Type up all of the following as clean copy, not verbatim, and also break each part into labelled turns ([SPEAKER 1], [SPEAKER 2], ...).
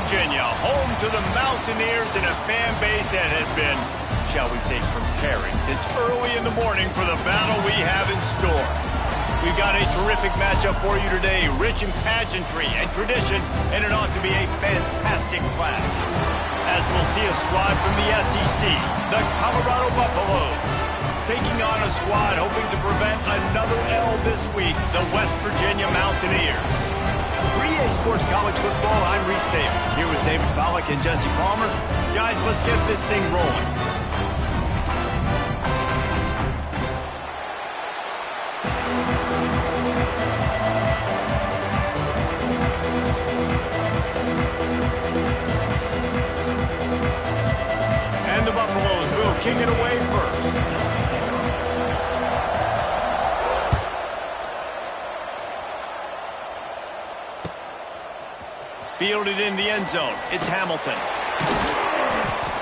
[SPEAKER 1] Virginia, home to the Mountaineers and a fan base that has been, shall we say, preparing since early in the morning for the battle we have in store. We've got a terrific matchup for you today, rich in pageantry and tradition, and it ought to be a fantastic clash. As we'll see a squad from the SEC, the Colorado Buffaloes, taking on a squad hoping to prevent another L this week, the West Virginia Mountaineers. 3A Sports College Football, I'm Reese Davis, here with David Pollack and Jesse Palmer. Guys, let's get this thing rolling. And the Buffaloes will kick it away first. Fielded in the end zone. It's Hamilton.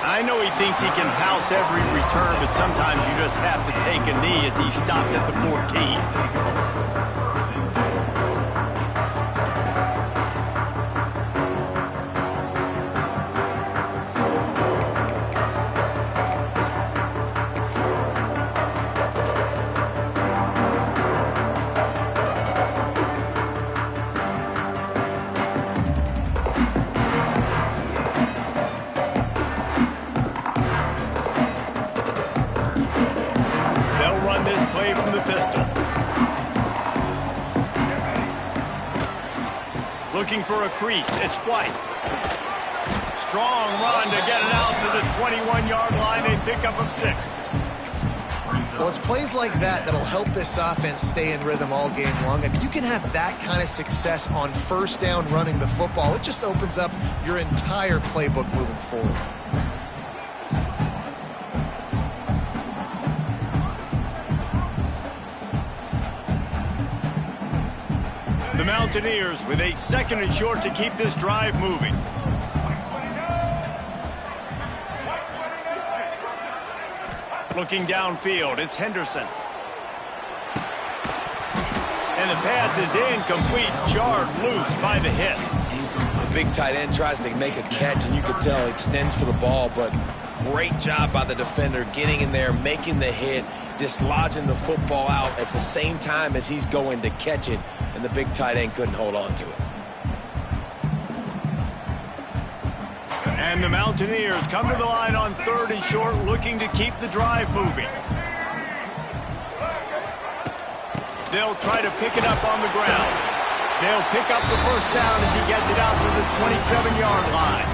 [SPEAKER 1] I know he thinks he can house every return, but sometimes you just have to take a knee as he stopped at the 14. Looking for a crease. It's White. Strong run to get it out to the 21-yard line, a pickup of 6.
[SPEAKER 2] Well, it's plays like that that'll help this offense stay in rhythm all game long. If you can have that kind of success on first down running the football, it just opens up your entire playbook moving forward.
[SPEAKER 1] The Mountaineers with a 2nd and short to keep this drive moving. Looking downfield, it's Henderson. And the pass is incomplete, jarred loose by the hit.
[SPEAKER 3] The big tight end tries to make a catch, and you can tell he extends for the ball, but great job by the defender getting in there, making the hit, dislodging the football out at the same time as he's going to catch it, and the big tight end couldn't hold on to it.
[SPEAKER 1] And the Mountaineers come to the line on 3rd and short, looking to keep the drive moving. They'll try to pick it up on the ground. They'll pick up the first down as he gets it out to the 27-yard line.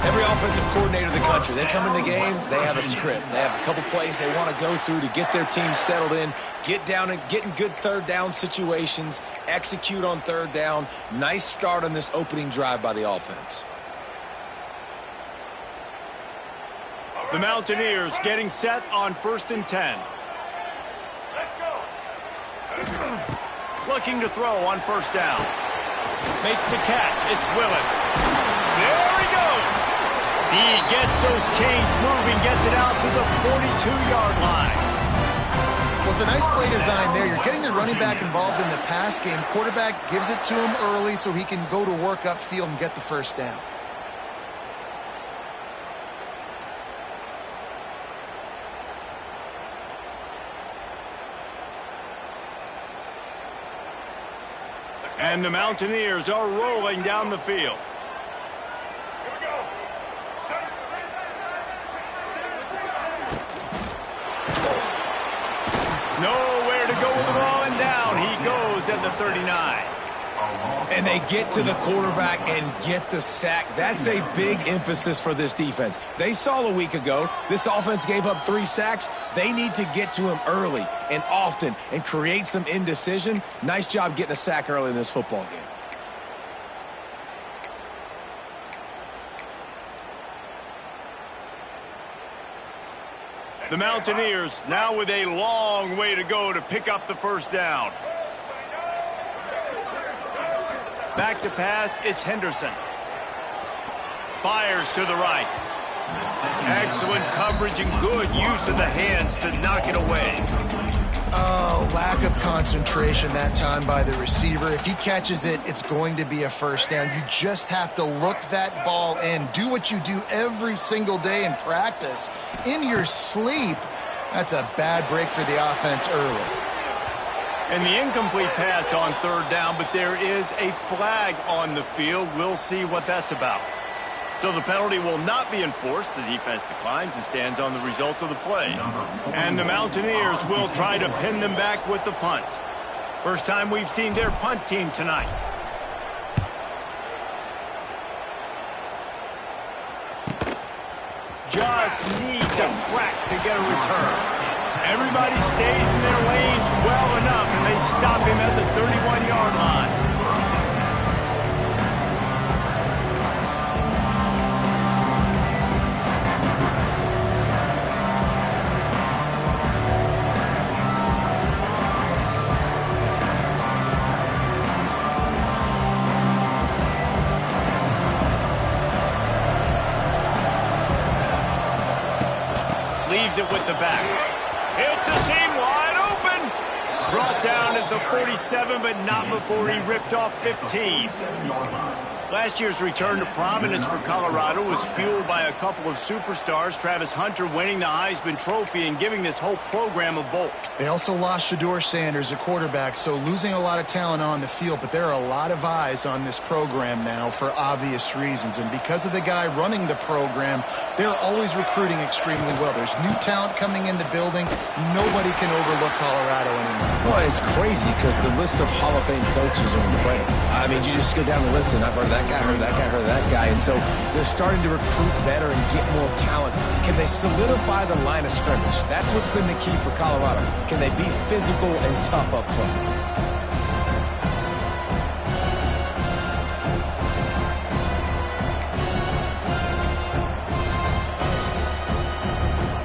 [SPEAKER 3] Every offensive coordinator in the country, they come in the game, they have a script. They have a couple plays they want to go through to get their team settled in, get down and get in good third down situations, execute on third down. Nice start on this opening drive by the offense.
[SPEAKER 1] The Mountaineers getting set on 1st and 10. Looking to throw on 1st down. Makes the catch. It's Willis. There he goes. He gets those chains moving, gets it out to the 42-yard line.
[SPEAKER 2] Well, it's a nice play design there. You're getting the running back involved in the pass game. Quarterback gives it to him early so he can go to work upfield and get the first down.
[SPEAKER 1] And the Mountaineers are rolling down the field. Nowhere to go with the ball, and down he goes at the 39.
[SPEAKER 3] And they get to the quarterback and get the sack. That's a big emphasis for this defense. They saw a week ago this offense gave up 3 sacks. They need to get to him early and often and create some indecision. Nice job getting a sack early in this football game.
[SPEAKER 1] The Mountaineers now with a long way to go to pick up the first down. Back to pass, it's Henderson. Fires to the right. Excellent coverage and good use of the hands to knock it away.
[SPEAKER 2] Oh, lack of concentration that time by the receiver. If he catches it, it's going to be a first down. You just have to look that ball in. Do what you do every single day in practice. In your sleep, that's a bad break for the offense early.
[SPEAKER 1] And the incomplete pass on third down, but there is a flag on the field. We'll see what that's about. So the penalty will not be enforced. The defense declines and stands on the result of the play. And the Mountaineers will try to pin them back with the punt. First time we've seen their punt team tonight. Just need to crack to get a return. Everybody stays in their lanes well enough, and they stop him at the 31-yard line. Leaves it with the back. It's a seam wide open. Brought down at the 47, but not before he ripped off 15. Last year's return to prominence for Colorado was fueled by a couple of superstars, Travis Hunter winning the Heisman Trophy and giving this whole program a bolt.
[SPEAKER 2] They also lost Shedeur Sanders, a quarterback, so losing a lot of talent on the field, but there are a lot of eyes on this program now for obvious reasons. And because of the guy running the program, they're always recruiting extremely well. There's new talent coming in the building. Nobody can overlook Colorado anymore.
[SPEAKER 3] Well, it's crazy because the list of Hall of Fame coaches are incredible. I mean, you just go down the list, and I've heard that guy, heard that guy, heard that guy. And so they're starting to recruit better and get more talent. Can they solidify the line of scrimmage? That's what's been the key for Colorado. Can they be physical and tough up front?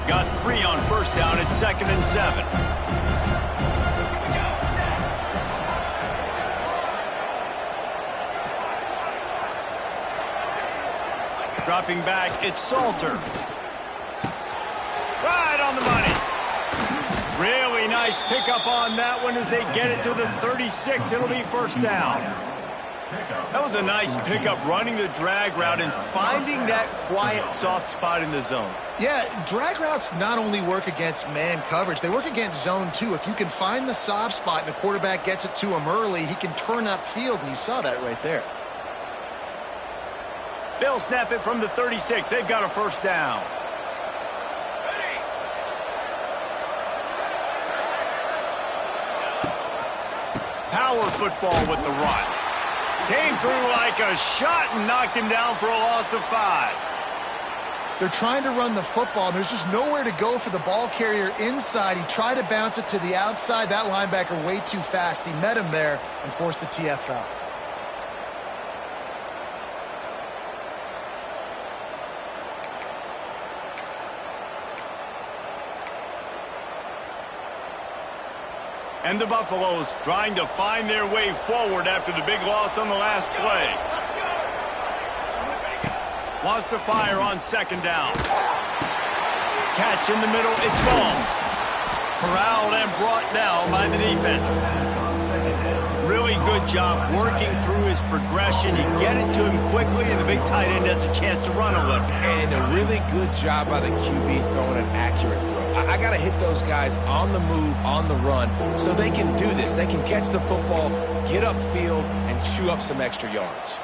[SPEAKER 1] Got 3 on first down at 2nd and 7. Dropping back, it's Salter. Right on the money. Really nice pickup on that one as they get it to the 36. It'll be first down. That was a nice pickup, running the drag route and finding that quiet, soft spot in the zone.
[SPEAKER 2] Yeah, drag routes not only work against man coverage, they work against zone too. If you can find the soft spot and the quarterback gets it to him early, he can turn upfield, and you saw that right there.
[SPEAKER 1] They'll snap it from the 36. They've got a first down. Power football with the run. Came through like a shot and knocked him down for a loss of 5.
[SPEAKER 2] They're trying to run the football, and there's just nowhere to go for the ball carrier inside. He tried to bounce it to the outside. That linebacker way too fast. He met him there and forced the TFL.
[SPEAKER 1] And the Buffaloes trying to find their way forward after the big loss on the last play. Wants to fire on 2nd down. Catch in the middle, it's falls. Corralled and brought down by the defense. Really good job working through his progression. You get it to him quickly, and the big tight end has a chance to run a little.
[SPEAKER 3] And a really good job by the QB throwing an accurate throw. I got to hit those guys on the move, on the run, so they can do this. They can catch the football, get upfield, and chew up some extra yards.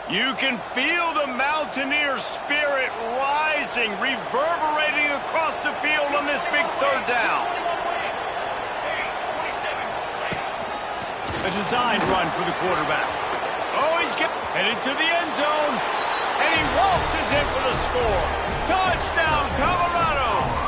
[SPEAKER 1] You can feel the Mountaineer spirit rising, reverberating across the field on this big 3rd down. A designed run for the quarterback. Oh, he's headed to the end zone, and he waltzes in for the score. Touchdown, Colorado!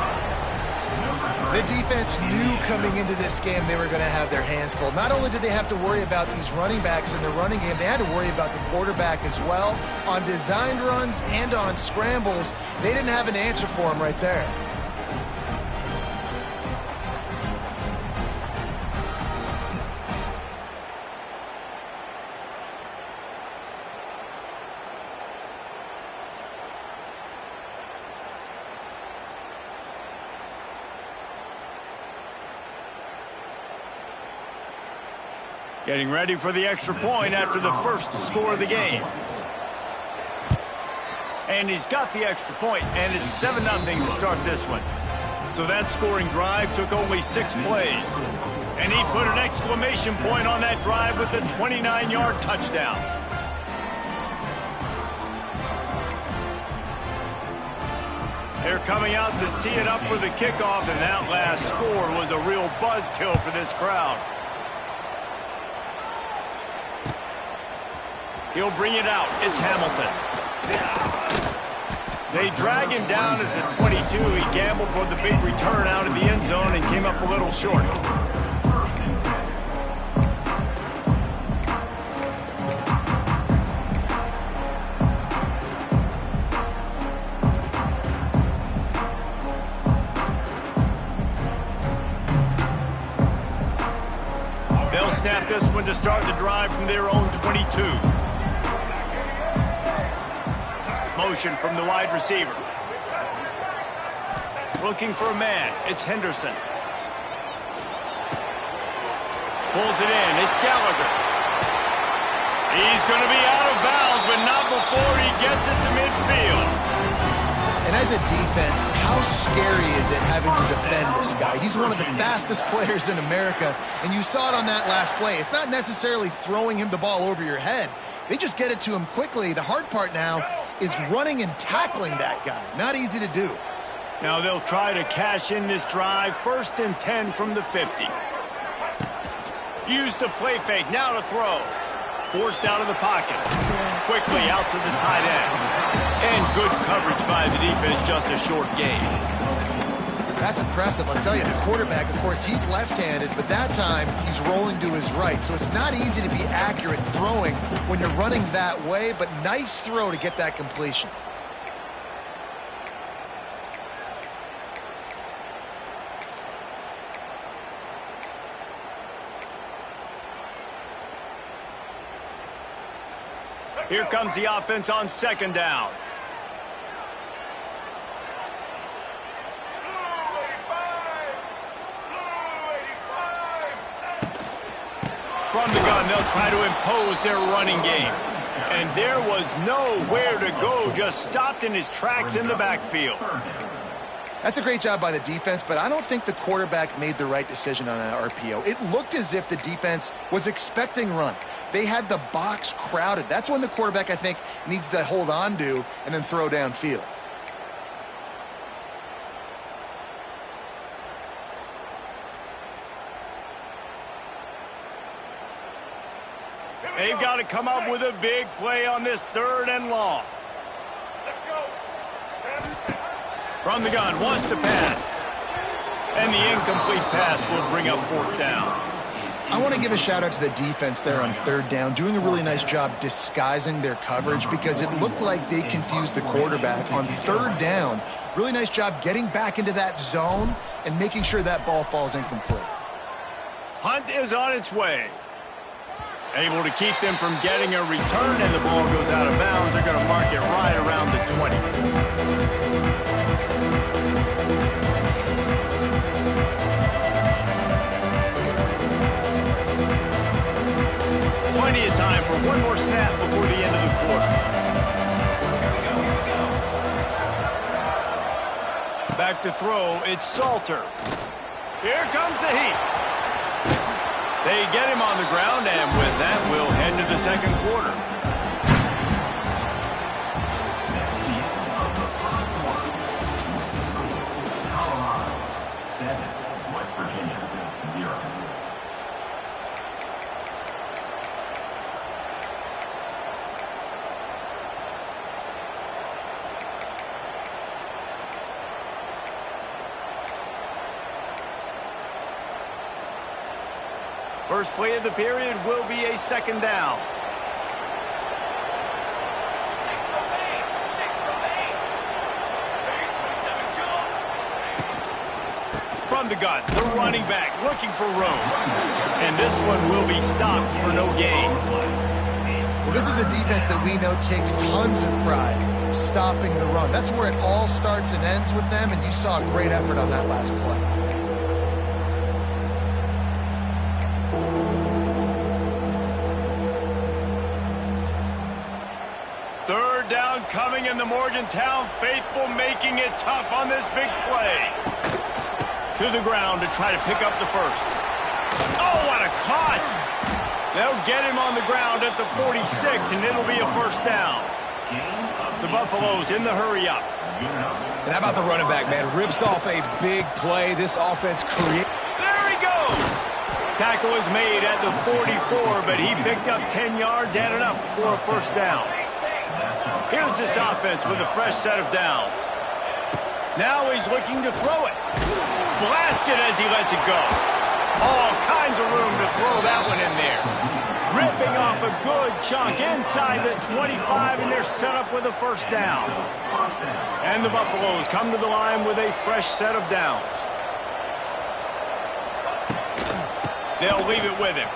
[SPEAKER 2] The defense knew coming into this game they were going to have their hands full. Not only did they have to worry about these running backs in the running game, they had to worry about the quarterback as well. On designed runs and on scrambles, they didn't have an answer for him right there.
[SPEAKER 1] Getting ready for the extra point after the first score of the game. And he's got the extra point, and it's 7-0 to start this one. So that scoring drive took only 6 plays. And he put an exclamation point on that drive with a 29-yard touchdown. They're coming out to tee it up for the kickoff, and that last score was a real buzzkill for this crowd. He'll bring it out. It's Hamilton. They drag him down at the 22. He gambled for the big return out of the end zone and came up a little short. They'll snap this one to start the drive from their own 22. Motion from the wide receiver. Looking for a man. It's Henderson. Pulls it in. It's Gallagher. He's going to be out of bounds, but not before he gets it to midfield.
[SPEAKER 2] And as a defense, how scary is it having to defend this guy? He's one of the fastest players in America, and you saw it on that last play. It's not necessarily throwing him the ball over your head. They just get it to him quickly. The hard part now is running and tackling that guy. Not easy to do.
[SPEAKER 1] Now they'll try to cash in this drive. 1st and 10 from the 50. Use the play fake. Now to throw. Forced out of the pocket. Quickly out to the tight end. And good coverage by the defense. Just a short gain.
[SPEAKER 2] That's impressive. I'll tell you, the quarterback, of course, he's left-handed, but that time he's rolling to his right. So it's not easy to be accurate throwing when you're running that way, but nice throw to get that completion.
[SPEAKER 1] Here comes the offense on 2nd down. From the gun, they'll try to impose their running game. And there was nowhere to go, just stopped in his tracks in the backfield.
[SPEAKER 2] That's a great job by the defense, but I don't think the quarterback made the right decision on that RPO. It looked as if the defense was expecting run. They had the box crowded. That's when the quarterback, I think, needs to hold on to and then throw downfield.
[SPEAKER 1] They've got to come up with a big play on this 3rd and long. Let's go. From the gun, wants to pass. And the incomplete pass will bring up 4th down.
[SPEAKER 2] I want to give a shout out to the defense there on 3rd down, doing a really nice job disguising their coverage because it looked like they confused the quarterback on 3rd down. Really nice job getting back into that zone and making sure that ball falls incomplete.
[SPEAKER 1] Hunt is on its way. Able to keep them from getting a return, and the ball goes out of bounds. They're going to mark it right around the 20. Plenty of time for one more snap before the end of the quarter. Back to throw, it's Salter. Here comes the heat. They get him on the ground, and with that, we'll head to the 2nd quarter.
[SPEAKER 4] Colorado 7, West Virginia 0.
[SPEAKER 1] First play of the period will be a 2nd down. From the gun, the running back looking for room. And this one will be stopped for no gain.
[SPEAKER 2] Well, this is a defense that we know takes tons of pride stopping the run. That's where it all starts and ends with them, and you saw a great effort on that last play.
[SPEAKER 1] touchdown coming, in the Morgantown faithful making it tough on this big play. To the ground to try to pick up the first. Oh, what a cut! They'll get him on the ground at the 46, and it'll be a first down. The Buffaloes in the hurry up.
[SPEAKER 3] And how about the running back, man? Rips off a big play. This offense creates.
[SPEAKER 1] There he goes! Tackle was made at the 44, but he picked up 10 yards and enough for a first down. Here's this offense with a fresh set of downs. Now he's looking to throw it. Blasted as he lets it go. All kinds of room to throw that one in there. Ripping off a good chunk inside the 25, and they're set up with a first down. And the Buffaloes come to the line with a fresh set of downs. They'll leave it with him.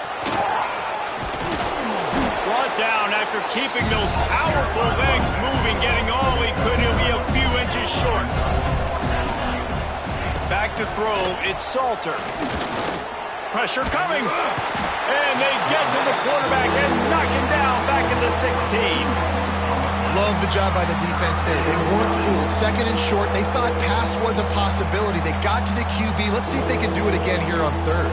[SPEAKER 1] Brought down after keeping those powerful legs moving, getting all he could. He'll be a few inches short. Back to throw, it's Salter. Pressure coming. And they get to the quarterback and knock him down back at the 16.
[SPEAKER 2] Love the job by the defense there. They weren't fooled. Second and short, they thought pass was a possibility. They got to the QB. Let's see if they can do it again here on third.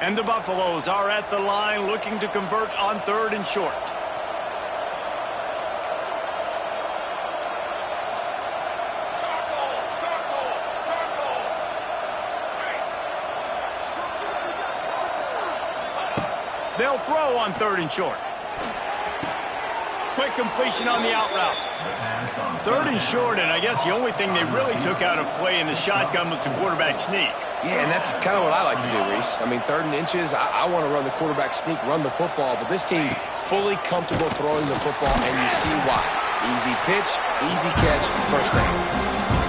[SPEAKER 1] And the Buffaloes are at the line looking to convert on third and short. They'll throw on third and short. Quick completion on the out route. Third and short, and I guess the only thing they really took out of play in the shotgun was the quarterback sneak.
[SPEAKER 3] Yeah, and that's kind of what I like to do, Reese. I mean, third and inches, I want to run the quarterback sneak, run the football, but this team fully comfortable throwing the football, and you see why. Easy pitch, easy catch, first down.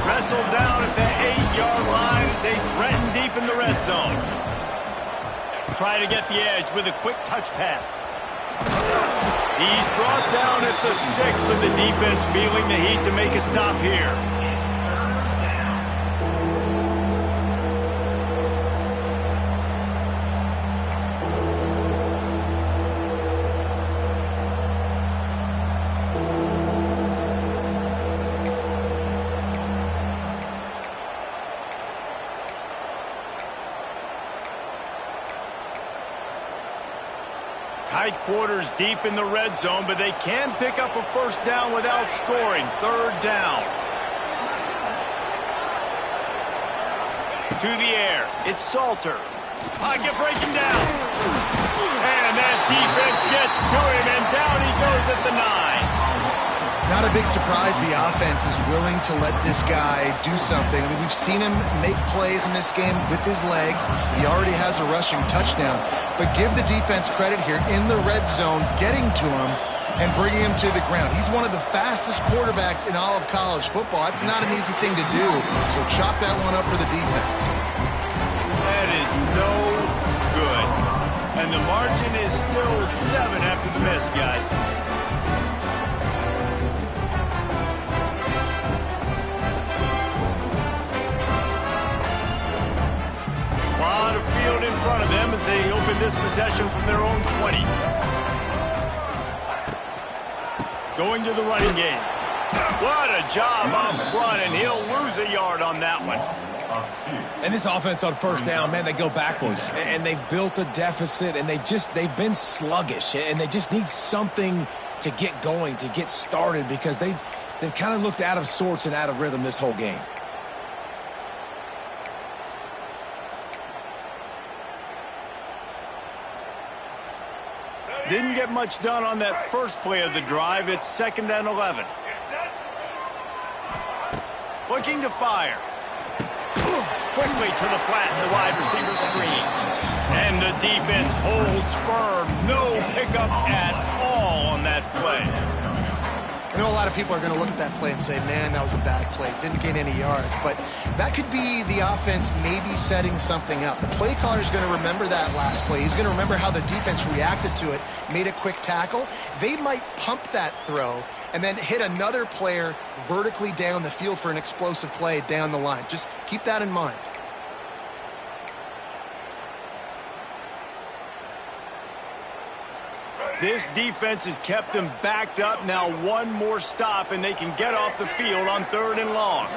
[SPEAKER 1] Wrestled down at the 8-yard line as they threaten deep in the red zone. Try to get the edge with a quick touch pass. He's brought down at the 6, but the defense feeling the heat to make a stop here. Tight quarters deep in the red zone, but they can pick up a first down without scoring. Third down. To the air. It's Salter. Pocket breaking down. And that defense gets to him, and down he goes at the 9.
[SPEAKER 2] Not a big surprise the offense is willing to let this guy do something. I mean, we've seen him make plays in this game with his legs. He already has a rushing touchdown. But give the defense credit here in the red zone, getting to him and bringing him to the ground. He's one of the fastest quarterbacks in all of college football. That's not an easy thing to do. So chalk that one up for the defense.
[SPEAKER 1] That is no good. And the margin is still 7 after the miss, guys. lot of field in front of them as they open this possession from their own 20. Going to the running game. What a job up front, and he'll lose a yard on that one.
[SPEAKER 3] And this offense on first down, man, they go backwards. And they've built a deficit, and they've been sluggish. And they just need something to get going, to get started, because they've kind of looked out of sorts and out of rhythm this whole game.
[SPEAKER 1] Didn't get much done on that first play of the drive. It's 2nd and 11. Looking to fire. Quickly to the flat in the wide receiver screen. And the defense holds firm. No pickup at all on that play.
[SPEAKER 2] know a lot of people are going to look at that play and say, man, that was a bad play. Didn't gain any yards. But that could be the offense maybe setting something up. The play caller is going to remember that last play. He's going to remember how the defense reacted to it, made a quick tackle. They might pump that throw and then hit another player vertically down the field for an explosive play down the line. Just keep that in mind.
[SPEAKER 1] This defense has kept them backed up. Now one more stop, and they can get off the field on 3rd and long.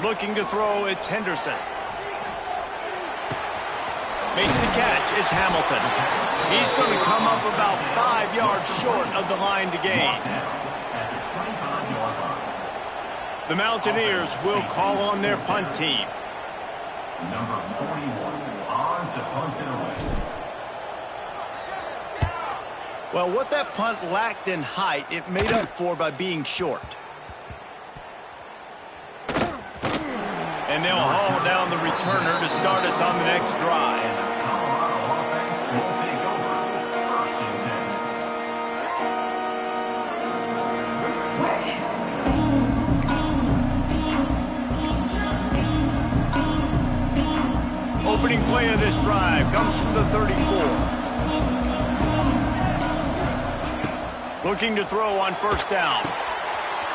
[SPEAKER 1] Looking to throw, it's Henderson. Makes the catch, it's Hamilton. He's going to come up about 5 yards short of the line to gain. The Mountaineers will call on their punt team.
[SPEAKER 4] Number 41 on to punt it away.
[SPEAKER 1] Well, what that punt lacked in height, it made up for by being short. And they'll haul down the returner to start us on the next drive.
[SPEAKER 4] Colorado offense will take over 1st and 10.
[SPEAKER 1] Opening play of this drive comes from the 34. Looking to throw on 1st down.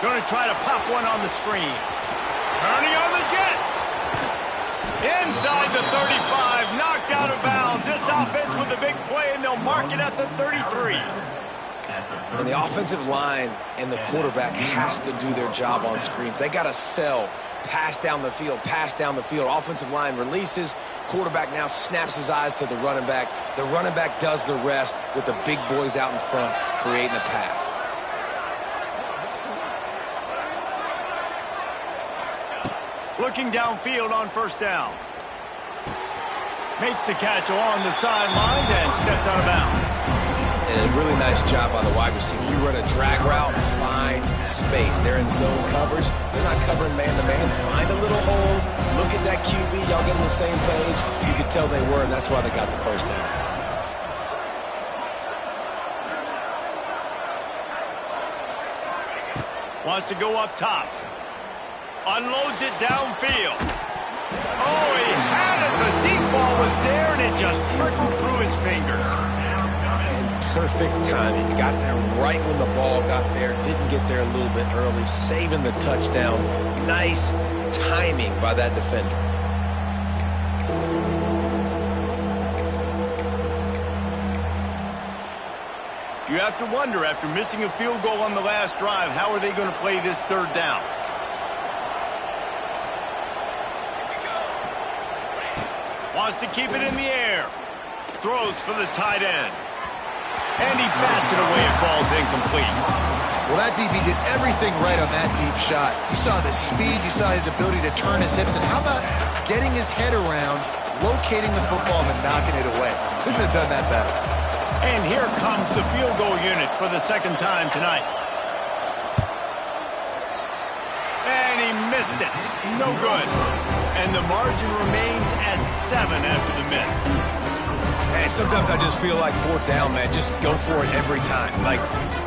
[SPEAKER 1] Going to try to pop one on the screen. Turning on the Jets. Inside the 35, knocked out of bounds. This offense with a big play, and they'll mark it at the 33.
[SPEAKER 3] And the offensive line and the quarterback has to do their job on screens. They got to sell. Pass down the field, pass down the field. Offensive line releases. Quarterback now snaps his eyes to the running back. The running back does the rest with the big boys out in front, creating a pass.
[SPEAKER 1] Looking downfield on 1st down. Makes the catch along the sidelines and steps out of bounds.
[SPEAKER 3] And a really nice job by the wide receiver. You run a drag route, find space. They're in zone coverage. They're not covering man-to-man. Find a little hole. Look at that QB. Y'all get on the same page. You could tell they were, and that's why they got the 1st down.
[SPEAKER 1] Wants to go up top. Unloads it downfield. Oh, he had it. The deep ball was there, and it just trickled through his fingers.
[SPEAKER 3] Perfect timing. Got there right when the ball got there. Didn't get there a little bit early. Saving the touchdown. Nice timing by that defender.
[SPEAKER 1] You have to wonder, after missing a field goal on the last drive, how are they going to play this 3rd down? Wants to keep it in the air. Throws for the tight end. And he bats it away. It falls incomplete.
[SPEAKER 2] Well, that DB did everything right on that deep shot. You saw the speed. You saw his ability to turn his hips. And how about getting his head around, locating the football, and knocking it away? Couldn't have done that better.
[SPEAKER 1] And here comes the field goal unit for the 2nd time tonight. And he missed it. No good. And the margin remains at 7 after the miss.
[SPEAKER 3] And sometimes I just feel like 4th down, man. Just go for it every time. Like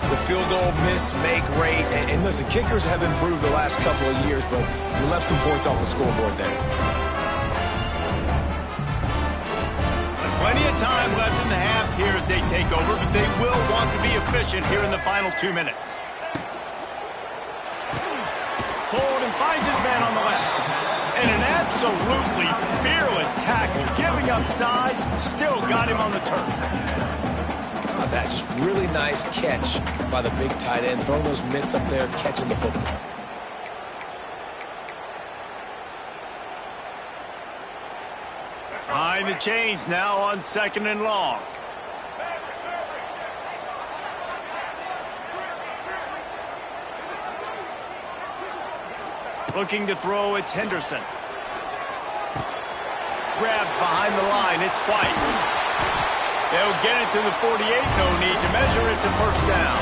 [SPEAKER 3] the field goal, miss, make, rate. And listen, kickers have improved the last couple of years, but you left some points off the scoreboard there.
[SPEAKER 1] Plenty of time left in the half here as they take over, but they will want to be efficient here in the final 2 minutes. Hold and finds his man on the left. And an absolutely fearless tackle, giving up size, still got him on the turf.
[SPEAKER 3] Oh, that just really nice catch by the big tight end, throwing those mitts up there, catching the football.
[SPEAKER 1] Behind the chains now on 2nd and long. Looking to throw, it's Henderson. Grabbed behind the line, it's White. They'll get it to the 48, no need to measure it to 1st down.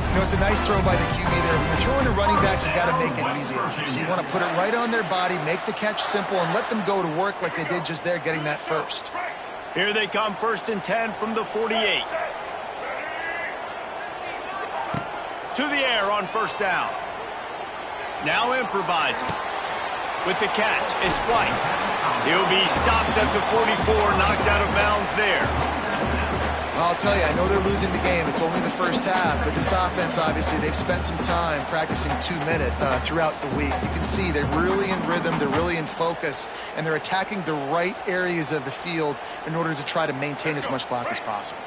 [SPEAKER 2] You know, it's a nice throw by the QB there. When you're throwing to running backs, you got to make it easy. So you want to put it right on their body, make the catch simple, and let them go to work like they did just there, getting that 1st.
[SPEAKER 1] Here they come, 1st and 10 from the 48. To the air on first down. Now improvising. With the catch, it's White. He'll be stopped at the 44, knocked out of bounds there.
[SPEAKER 2] I'll tell you, I know they're losing the game. It's only the first half, but this offense, obviously, they've spent some time practicing 2-minute throughout the week. You can see they're really in rhythm, they're really in focus, and they're attacking the right areas of the field in order to try to maintain as much clock as possible.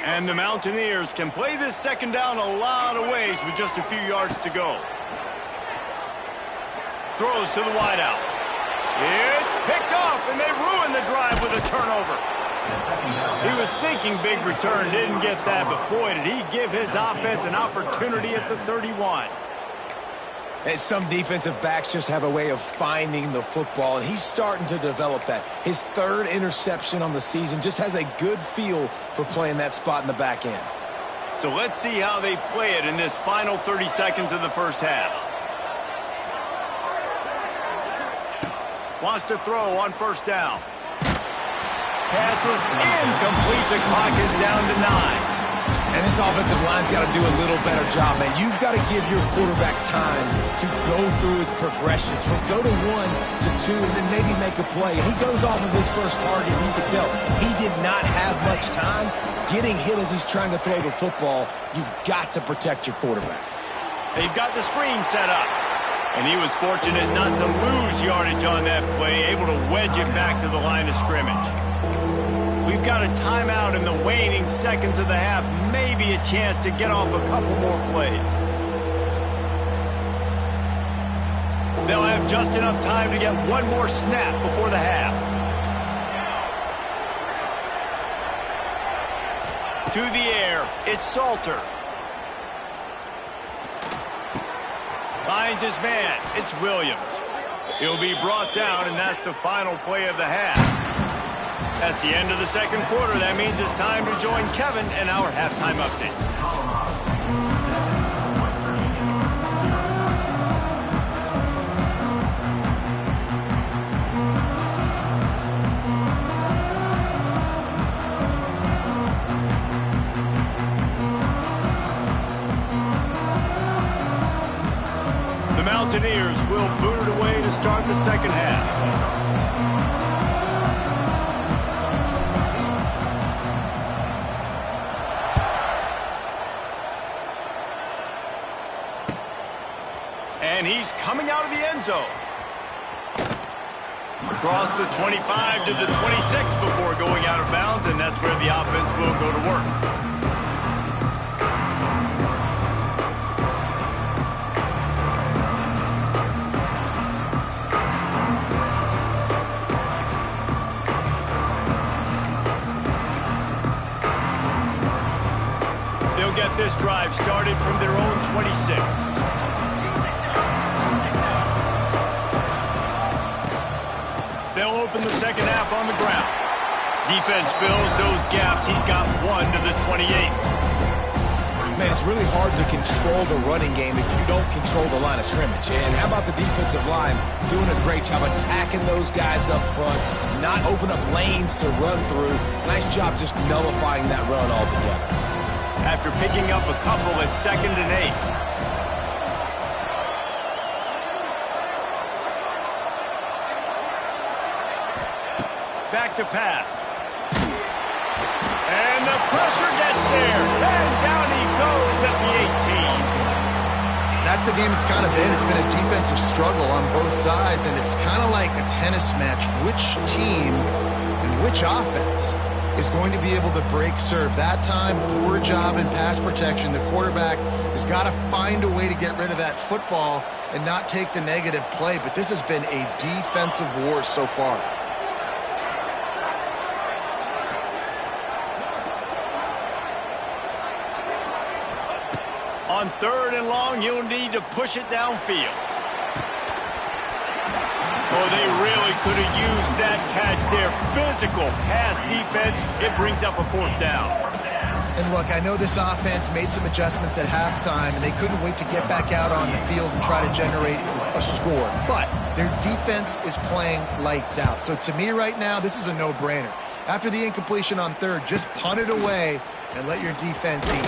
[SPEAKER 1] And the Mountaineers can play this second down a lot of ways with just a few yards to go. Throws to the wideout. It's picked off, and they ruin the drive with a turnover. He was thinking big return, didn't get that, but boy, did he give his offense an opportunity at the 31.
[SPEAKER 3] And some defensive backs just have a way of finding the football, and he's starting to develop that. His third interception on the season, just has a good feel for playing that spot in the back end.
[SPEAKER 1] So let's see how they play it in this final 30 seconds of the first half. Wants to throw on first down. Passes incomplete. The clock is down to 9.
[SPEAKER 3] And this offensive line's got to do a little better job, man. You've got to give your quarterback time to go through his progressions from go to 1 to 2 and then maybe make a play. And he goes off of his first target, and you can tell he did not have much time getting hit as he's trying to throw the football. You've got to protect your quarterback.
[SPEAKER 1] They've got the screen set up. And he was fortunate not to lose yardage on that play, able to wedge it back to the line of scrimmage. We've got a timeout in the waning seconds of the half, maybe a chance to get off a couple more plays. They'll have just enough time to get one more snap before the half. To the air, it's Salter. Finds his man. It's Williams. He'll be brought down, and that's the final play of the half. That's the end of the second quarter. That means it's time to join Kevin and our halftime update. The Mountaineers will boot it away to start the second half. And he's coming out of the end zone. Across the 25 to the 26 before going out of bounds, and that's where the offense will go to work. They'll get this drive started from their own 26. They'll open the second half on the ground. Defense fills those gaps. He's got 1 to the 28.
[SPEAKER 3] Man, it's really hard to control the running game if you don't control the line of scrimmage. And how about the defensive line doing a great job attacking those guys up front, not open up lanes to run through. Nice job just nullifying that run altogether.
[SPEAKER 1] After picking up a couple at 2nd and 8. Back to pass. And the pressure gets there. And down he goes at the 18.
[SPEAKER 2] That's the game it's kind of been. It's been a defensive struggle on both sides, and it's kind of like a tennis match. Which team and which offense is going to be able to break serve? That time, poor job in pass protection. The quarterback has got to find a way to get rid of that football and not take the negative play. But this has been a defensive war so far.
[SPEAKER 1] On 3rd and long, you'll need to push it downfield. Oh, they really could have used that catch there. Physical pass defense. It brings up a 4th down.
[SPEAKER 2] And look, I know this offense made some adjustments at halftime, and they couldn't wait to get back out on the field and try to generate a score. But their defense is playing lights out. So to me right now, this is a no-brainer. After the incompletion on 3rd, just punt it away and let your defense eat.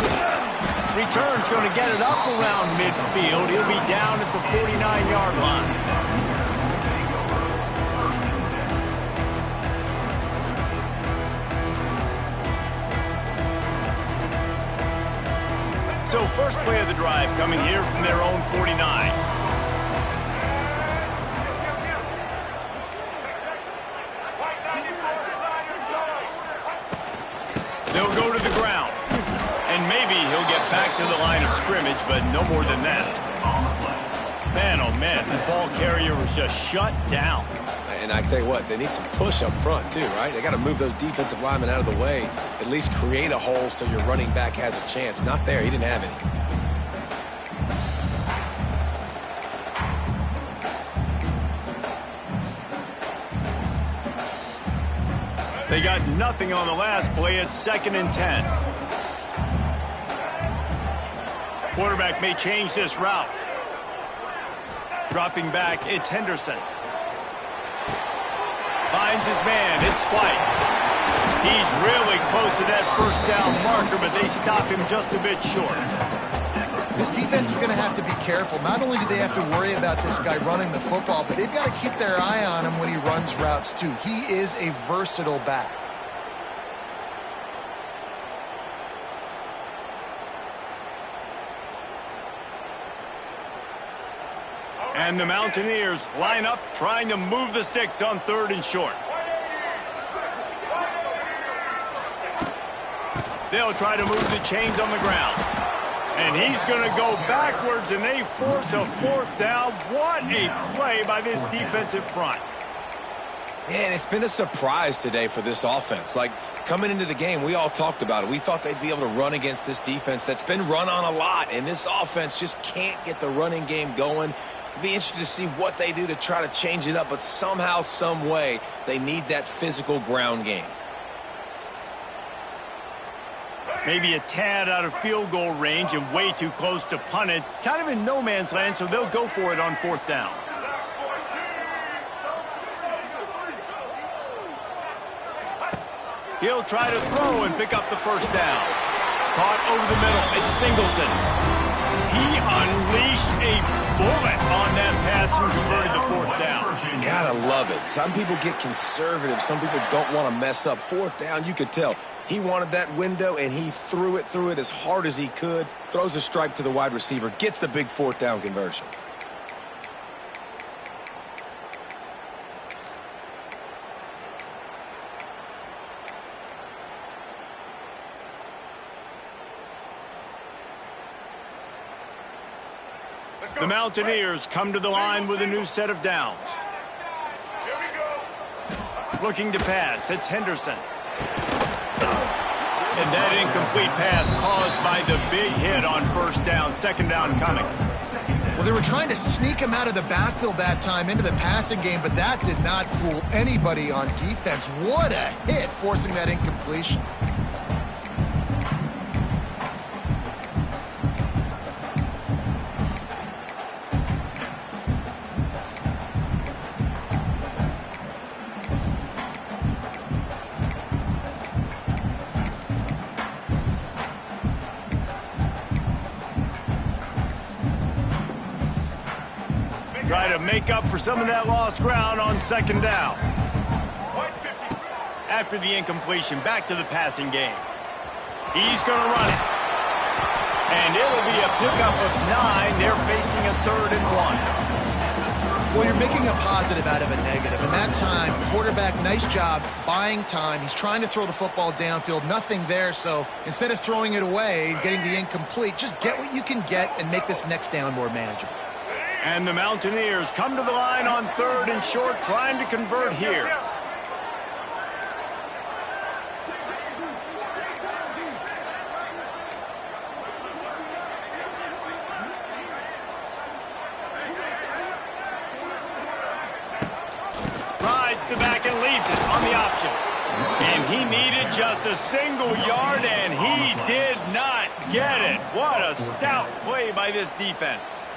[SPEAKER 1] Return's going to get it up around midfield. He'll be down at the 49-yard line. So first play of the drive coming here from their own 49. They'll go to the ground. And maybe he'll get back to the line of scrimmage, but no more than that. Man, oh man, the ball carrier was just shut down.
[SPEAKER 3] And I tell you what, they need some push up front too, right? They got to move those defensive linemen out of the way, at least create a hole so your running back has a chance. Not there, he didn't have any.
[SPEAKER 1] They got nothing on the last play. It's 2nd and 10. Quarterback may change this route. Dropping back, it's Henderson. Finds his man, it's White. He's really close to that first down marker, but they stop him just a bit short.
[SPEAKER 2] This defense is going to have to be careful. Not only do they have to worry about this guy running the football, but they've got to keep their eye on him when he runs routes too. He is a versatile back.
[SPEAKER 1] And the Mountaineers line up trying to move the sticks on 3rd and short. They'll try to move the chains on the ground. And he's going to go backwards, and they force a 4th down. What a play by this defensive front.
[SPEAKER 3] Man, it's been a surprise today for this offense. Like, coming into the game, we all talked about it. We thought they'd be able to run against this defense that's been run on a lot, and this offense just can't get the running game going. It'll be interesting to see what they do to try to change it up, but somehow, some way, they need that physical ground game.
[SPEAKER 1] Maybe a tad out of field goal range and way too close to punt it. Kind of in no man's land, so they'll go for it on 4th down. He'll try to throw and pick up the first down. Caught over the middle. It's Singleton. He unleashed a bullet on that pass and converted the 4th down.
[SPEAKER 3] Gotta love it. Some people get conservative. Some people don't want to mess up. 4th down, you could tell. He wanted that window, and he threw it as hard as he could. Throws a strike to the wide receiver. Gets the big 4th down conversion.
[SPEAKER 1] The Mountaineers come to the line with a new set of downs. Looking to pass, it's Henderson. And that incomplete pass caused by the big hit on 1st down. 2nd down coming.
[SPEAKER 2] Well, they were trying to sneak him out of the backfield that time into the passing game, but that did not fool anybody on defense. What a hit, forcing that incompletion.
[SPEAKER 1] Try to make up for some of that lost ground on 2nd down. After the incompletion, back to the passing game. He's going to run it. And it'll be a pickup of 9. They're facing a 3rd and 1.
[SPEAKER 2] Well, you're making a positive out of a negative. And that time, quarterback, nice job buying time. He's trying to throw the football downfield. Nothing there. So instead of throwing it away, getting the incomplete, just get what you can get and make this next down more manageable.
[SPEAKER 1] And the Mountaineers come to the line on 3rd and short, trying to convert here. Rides the back and leaves it on the option. And he needed just a single yard, and he did not get it. What a stout play by this defense.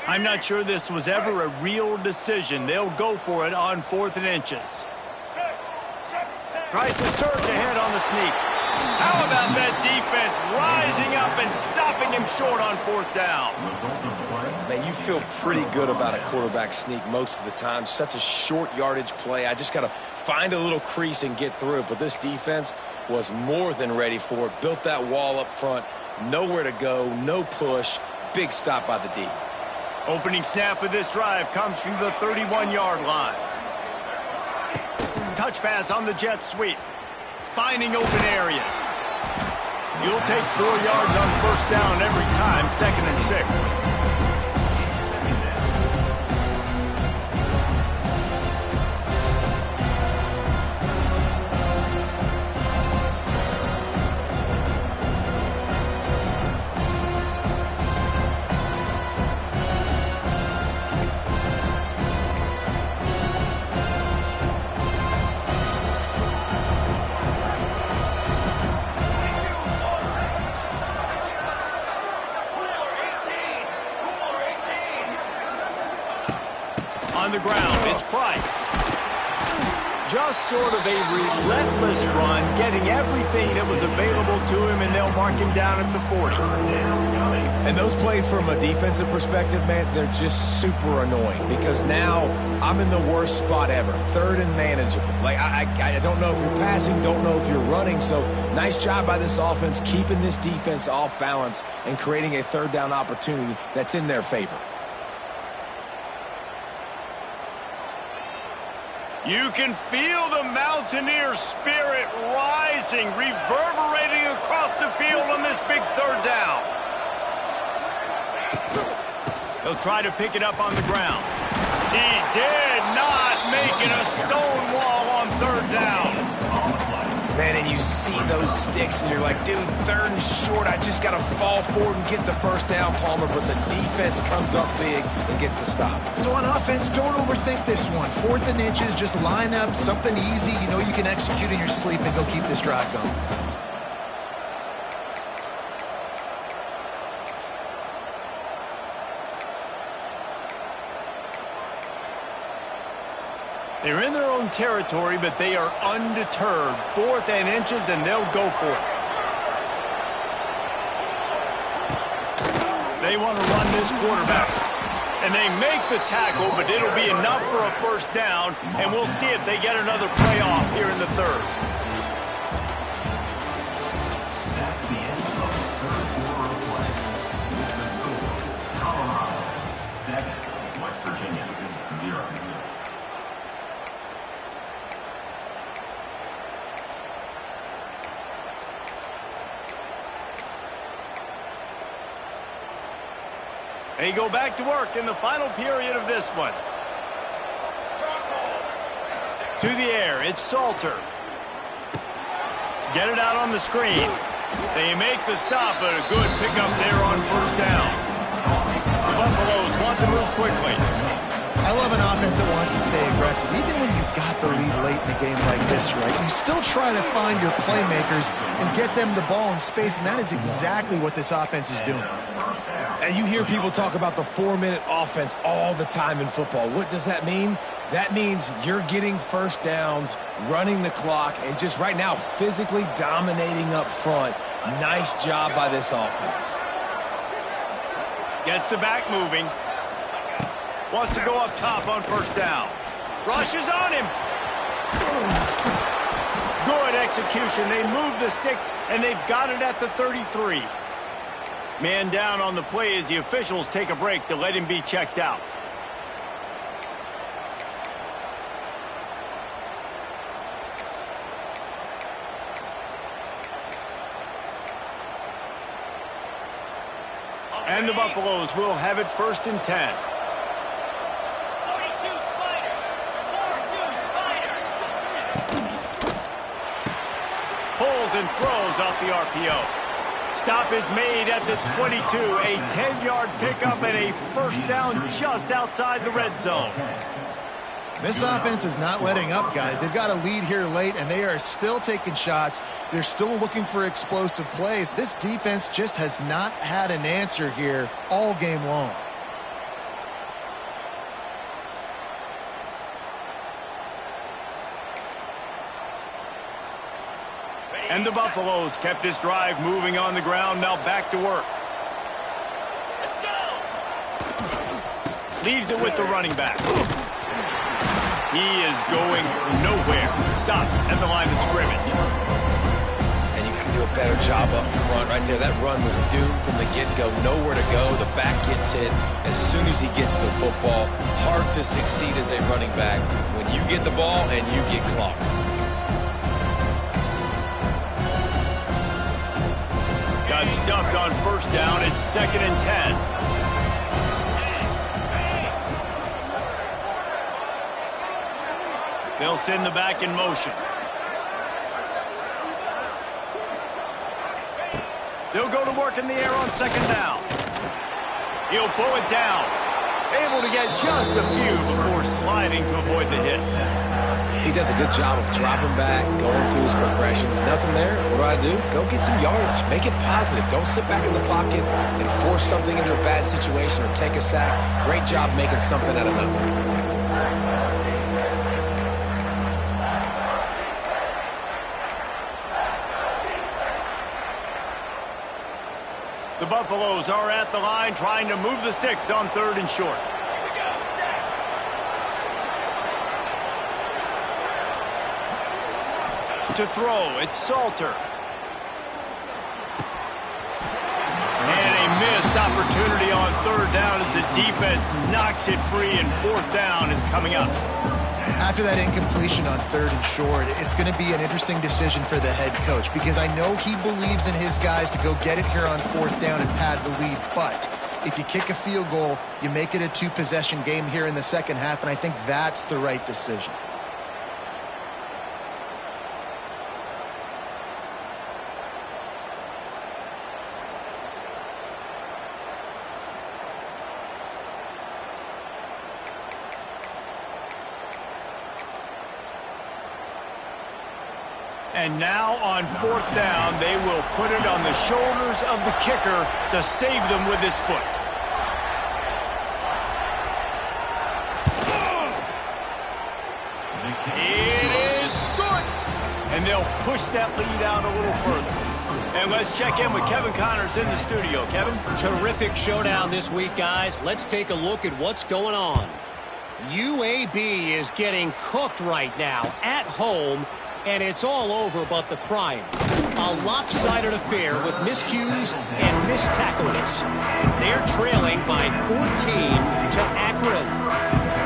[SPEAKER 1] I'm not sure this was ever a real decision. They'll go for it on 4th and inches. Tries to surge ahead on the sneak. How about that defense rising up and stopping him short on 4th down?
[SPEAKER 3] Man, you feel pretty good about a quarterback sneak most of the time. Such a short yardage play. I just got to find a little crease and get through it. But this defense was more than ready for it. Built that wall up front. Nowhere to go. No push. Big stop by the D.
[SPEAKER 1] Opening snap of this drive comes from the 31-yard line. Touch pass on the jet sweep. Finding open areas. You'll take 4 yards on 1st down every time, 2nd and 6. On the ground, it's Price. Just sort of a relentless run, getting everything that was available to him, and they'll mark him down at the 40.
[SPEAKER 3] And those plays from a defensive perspective, man, they're just super annoying because now I'm in the worst spot ever, 3rd and manageable. Like, I don't know if you're passing, don't know if you're running, so nice job by this offense keeping this defense off balance and creating a 3rd down opportunity that's in their favor.
[SPEAKER 1] You can feel the Mountaineer spirit rising, reverberating across the field on this big 3rd down. He'll try to pick it up on the ground. He did not make it a stone wall on 3rd down.
[SPEAKER 3] Man, and you see those sticks, and you're like, dude, 3rd and short, I just got to fall forward and get the 1st down, Palmer, but the defense comes up big and gets the stop.
[SPEAKER 2] So on offense, don't overthink this one. 4th and inches, just line up something easy. You know you can execute in your sleep and go keep this drive going.
[SPEAKER 1] They're in their own territory, but they are undeterred. 4th and inches, and they'll go for it. They want to run this quarterback. And they make the tackle, but it'll be enough for a 1st down, and we'll see if they get another play off here in the 3rd.
[SPEAKER 4] That's the end of the 3rd quarter of play. The score, Colorado 7, West Virginia 0.
[SPEAKER 1] They go back to work in the final period of this one. To the air, it's Salter. Get it out on the screen. They make the stop, but a good pickup there on 1st down. The Buffaloes want to move quickly.
[SPEAKER 2] I love an offense that wants to stay aggressive. Even when you've got the lead late in a game like this, right, you still try to find your playmakers and get them the ball in space, and that is exactly what this offense is doing.
[SPEAKER 3] And you hear people talk about the 4-minute offense all the time in football. What does that mean? That means you're getting 1st downs, running the clock, and just right now physically dominating up front. Nice job by this offense.
[SPEAKER 1] Gets the back moving. Wants to go up top on 1st down. Rushes on him. Good execution. They move the sticks, and they've got it at the 33. Man down on the play as the officials take a break to let him be checked out. And the Buffaloes will have it 1st and 10.
[SPEAKER 5] 42 Spider. 42 Spider.
[SPEAKER 1] Pulls and throws off the RPO. Stop is made at the 22. A 10-yard pickup and a 1st down just outside the red zone.
[SPEAKER 2] This offense is not letting up, guys. They've got a lead here late, and they are still taking shots. They're still looking for explosive plays. This defense just has not had an answer here all game long.
[SPEAKER 1] And the Buffaloes kept this drive moving on the ground. Now back to work.
[SPEAKER 5] Let's go.
[SPEAKER 1] Leaves it with the running back. He is going nowhere. Stop at the line of scrimmage.
[SPEAKER 3] And you got to do a better job up front right there. That run was doomed from the get-go. Nowhere to go. The back gets hit as soon as he gets the football. Hard to succeed as a running back when you get the ball and you get clocked.
[SPEAKER 1] Got stuffed on first down. It's 2nd and 10. They'll send the back in motion. They'll go to work in the air on 2nd down. He'll pull it down. Able to get just a few before sliding to avoid the hit.
[SPEAKER 3] He does a good job of dropping back, going through his progressions. Nothing there. What do? Go get some yardage. Make it positive. Don't sit back in the pocket and force something into a bad situation or take a sack. Great job making something out of nothing.
[SPEAKER 1] The Buffaloes are at the line trying to move the sticks on 3rd and short.
[SPEAKER 5] Here we go. Set.
[SPEAKER 1] To throw, it's Salter. And a missed opportunity on 3rd down as the defense knocks it free, and 4th down is coming up.
[SPEAKER 2] After that incompletion on 3rd and short, it's going to be an interesting decision for the head coach because I know he believes in his guys to go get it here on 4th down and pad the lead. But if you kick a field goal, you make it a 2-possession game here in the second half, and I think that's the right decision.
[SPEAKER 1] And now on 4th down, they will put it on the shoulders of the kicker to save them with his foot. It is good. And they'll push that lead out a little further. And let's check in with Kevin Connors in the studio. Kevin?
[SPEAKER 6] Terrific showdown this week, guys. Let's take a look at what's going on. UAB is getting cooked right now at home, and it's all over but the crying. A lopsided affair with miscues and missed tackles. They're trailing by 14 to Akron.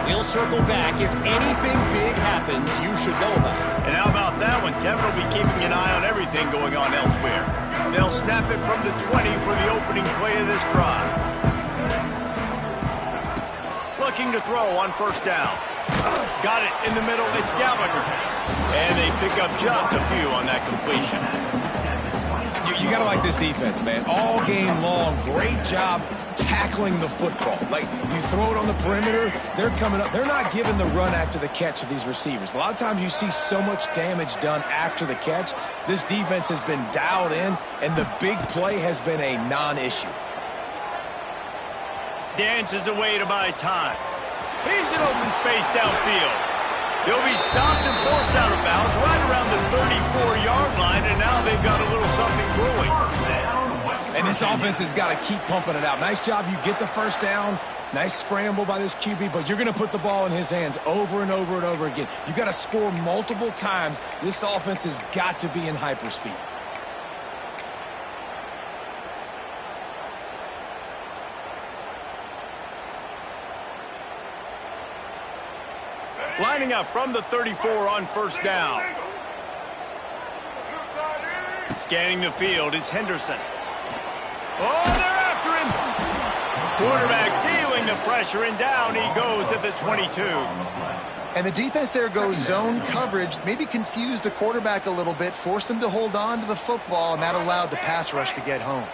[SPEAKER 6] We'll circle back if anything big happens you should know about.
[SPEAKER 1] And how about that one? Kevin will be keeping an eye on everything going on elsewhere. They'll snap it from the 20 for the opening play of this drive. Looking to throw on 1st down. Got it in the middle. It's Gallagher. And they pick up just a few on that completion.
[SPEAKER 3] You got to like this defense, man. All game long, great job tackling the football. Like, you throw it on the perimeter, they're coming up. They're not giving the run after the catch to these receivers. A lot of times you see so much damage done after the catch. This defense has been dialed in, and the big play has been a non-issue.
[SPEAKER 1] Dances away to buy time. He's in open space downfield. He'll be stopped and forced out of bounds right around the 34-yard line, and now they've got a little something brewing.
[SPEAKER 3] And this offense has got to keep pumping it out. Nice job. You get the 1st down. Nice scramble by this QB, but you're going to put the ball in his hands over and over and over again. You got to score multiple times. This offense has got to be in hyperspeed.
[SPEAKER 1] Lining up from the 34 on 1st down. Scanning the field, it's Henderson. Oh, they're after him. Quarterback feeling the pressure, and down he goes at the 22.
[SPEAKER 2] And the defense there goes zone coverage, maybe confused the quarterback a little bit, forced him to hold on to the football, and that allowed the pass rush to get home.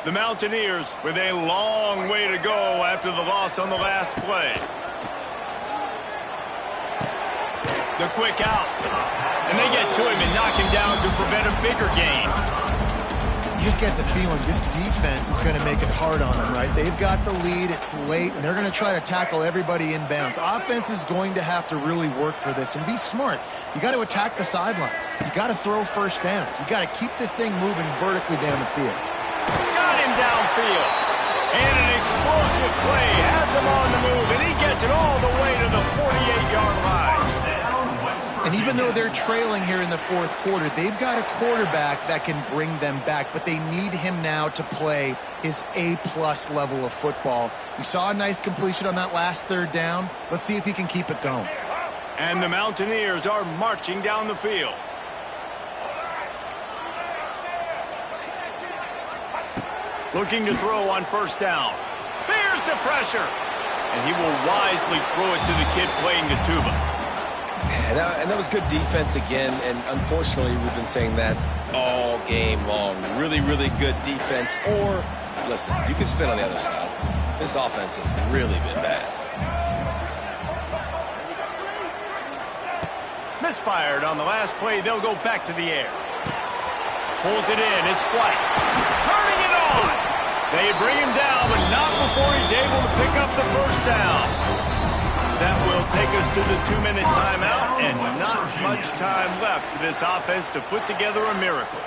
[SPEAKER 1] The Mountaineers with a long way to go after the loss on the last play. The quick out. And they get to him and knock him down to prevent a bigger gain.
[SPEAKER 2] You just get the feeling this defense is going to make it hard on them, right? They've got the lead, it's late, and they're going to try to tackle everybody inbounds. Offense is going to have to really work for this and be smart. You got to attack the sidelines. You got to throw first downs. You got to keep this thing moving vertically down the field.
[SPEAKER 1] Got him downfield. And an explosive play has him on the move, and he gets it all the way to the 48-yard line.
[SPEAKER 2] And even though they're trailing here in the fourth quarter, they've got a quarterback that can bring them back, but they need him now to play his A-plus level of football. We saw a nice completion on that last third down. Let's see if he can keep it going.
[SPEAKER 1] And the Mountaineers are marching down the field. Looking to throw on first down. There's the pressure. And he will wisely throw it to the kid playing the tuba.
[SPEAKER 3] And that was good defense again, and unfortunately we've been saying that all game long. Really, really good defense. Or, listen, you can spin on the other side. This offense has really been bad.
[SPEAKER 1] Misfired on the last play. They'll go back to the air. Pulls it in. It's White. Turning it on. They bring him down, but not before he's able to pick up the first down. That will take us to the 2-minute timeout, and not much time left for this offense to put together a miracle.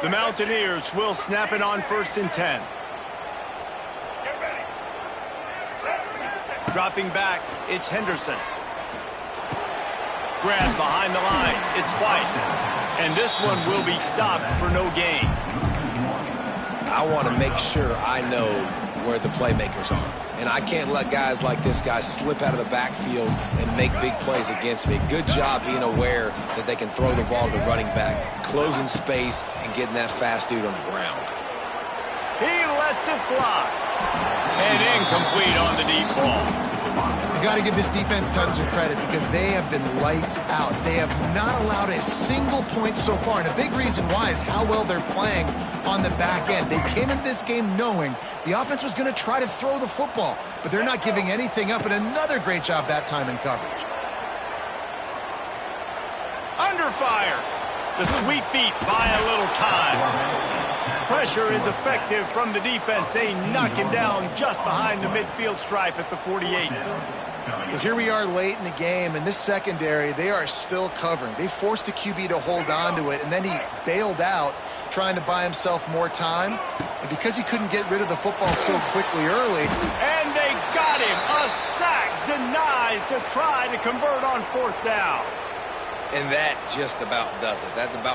[SPEAKER 1] The Mountaineers will snap it on 1st and 10. Dropping back, it's Henderson. Grab behind the line, it's White. And this one will be stopped for no gain.
[SPEAKER 3] I want to make sure I know where the playmakers are. And I can't let guys like this guy slip out of the backfield and make big plays against me. Good job being aware that they can throw the ball to the running back, closing space, and getting that fast dude on the ground.
[SPEAKER 1] He lets it fly. And incomplete on the deep ball.
[SPEAKER 2] You got to give this defense tons of credit because they have been lights out. They have not allowed a single point so far, and a big reason why is how well they're playing on the back end. They came into this game knowing the offense was going to try to throw the football, but they're not giving anything up, and another great job that time in coverage.
[SPEAKER 1] Under fire. The sweet feet buy a little time. Pressure is effective from the defense. They knock him down just behind the midfield stripe at the 48.
[SPEAKER 2] Well, here we are late in the game, and this secondary, they are still covering. They forced the QB to hold on to it, and then he bailed out trying to buy himself more time. And because he couldn't get rid of the football so quickly early.
[SPEAKER 1] And they got him. A sack denies the try to convert on 4th down.
[SPEAKER 3] And that just about does it. That about